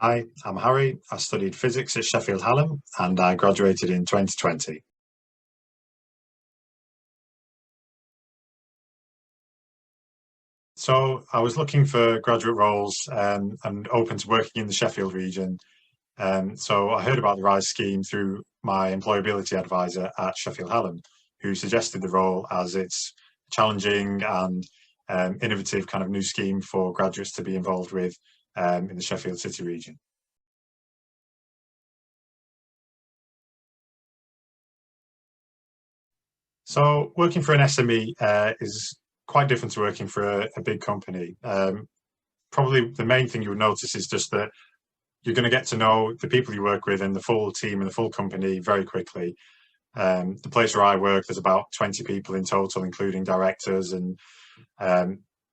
Hi, I'm Harry. I studied physics at Sheffield Hallam and I graduated in 2020. So I was looking for graduate roles and open to working in the Sheffield region. So I heard about the RISE scheme through my employability advisor at Sheffield Hallam, who suggested the role as it's challenging and innovative kind of new scheme for graduates to be involved with in the Sheffield City region. So working for an SME is quite different to working for a big company. Probably the main thing you would notice is just that you're going to get to know the people you work with and the full team and the full company very quickly. The place where I work, there's about 20 people in total, including directors, and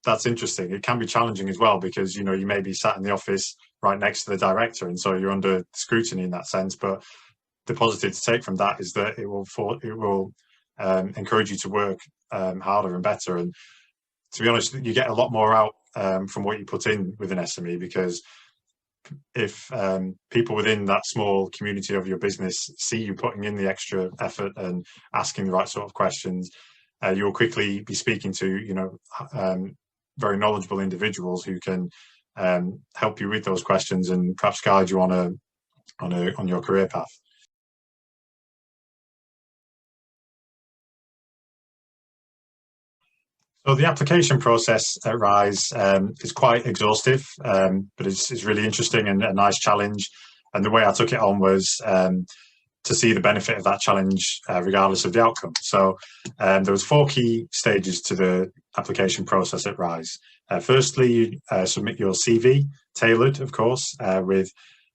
that's interesting. It can be challenging as well because you may be sat in the office right next to the director, and so you're under scrutiny in that sense. But the positive to take from that is that it will encourage you to work harder and better. And to be honest, you get a lot more out from what you put in with an SME, because if people within that small community of your business see you putting in the extra effort and asking the right sort of questions, you'll quickly be speaking to very knowledgeable individuals who can help you with those questions and perhaps guide you on your career path. So the application process at RISE is quite exhaustive, but it's really interesting and a nice challenge. And the way I took it on was to see the benefit of that challenge regardless of the outcome. So there was 4 key stages to the application process at RISE. Firstly, you submit your CV, tailored, of course, with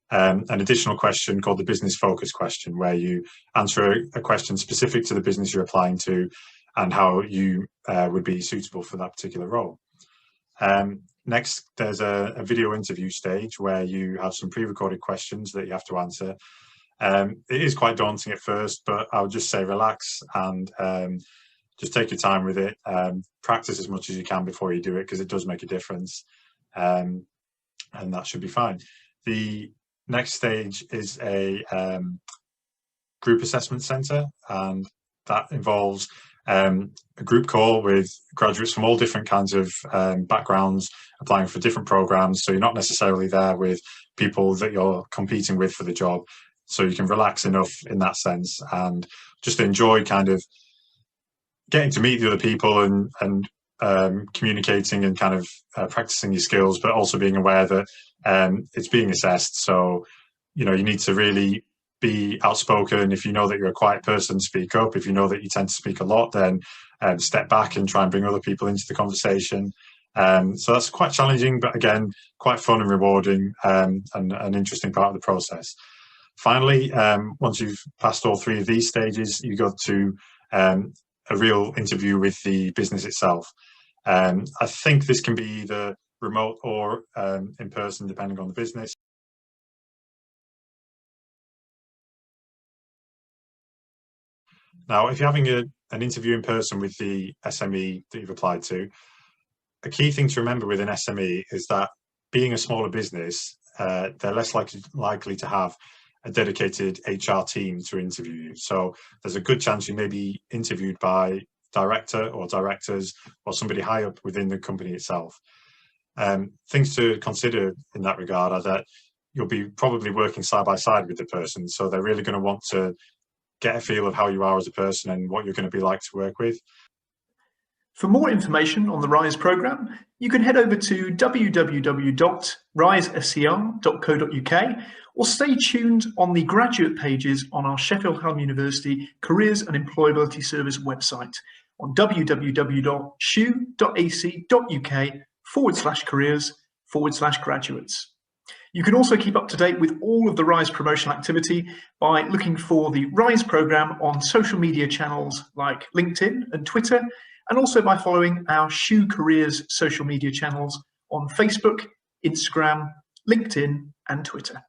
an additional question called the business focus question, where you answer a question specific to the business you're applying to and how you would be suitable for that particular role. Next, there's a video interview stage where you have some pre-recorded questions that you have to answer. It is quite daunting at first, but I would just say relax and just take your time with it. Practice as much as you can before you do it, because it does make a difference, and that should be fine. The next stage is a group assessment centre, and that involves a group call with graduates from all different kinds of backgrounds applying for different programs. So you're not necessarily there with people that you're competing with for the job. So you can relax enough in that sense and just enjoy kind of getting to meet the other people and communicating and kind of practicing your skills, but also being aware that it's being assessed. So, you need to really be outspoken. If you know that you're a quiet person, speak up. If you know that you tend to speak a lot, then step back and try and bring other people into the conversation. So that's quite challenging, but again, quite fun and rewarding, and an interesting part of the process. Finally, once you've passed all 3 of these stages, you go to a real interview with the business itself. I think this can be either remote or in person, depending on the business. Now, if you're having an interview in person with the SME that you've applied to, a key thing to remember with an SME is that being a smaller business, they're less likely to have a dedicated HR team to interview you. So there's a good chance you may be interviewed by director or directors or somebody high up within the company itself. Things to consider in that regard are that you'll be probably working side by side with the person. So they're really going to want to get a feel of how you are as a person and what you're going to be like to work with. For more information on the RISE programme, you can head over to www.risescr.co.uk or stay tuned on the graduate pages on our Sheffield Hallam University Careers and Employability Service website on www.shu.ac.uk/careers/graduates. You can also keep up to date with all of the RISE promotional activity by looking for the RISE programme on social media channels like LinkedIn and Twitter, and also by following our SHU Careers social media channels on Facebook, Instagram, LinkedIn and Twitter.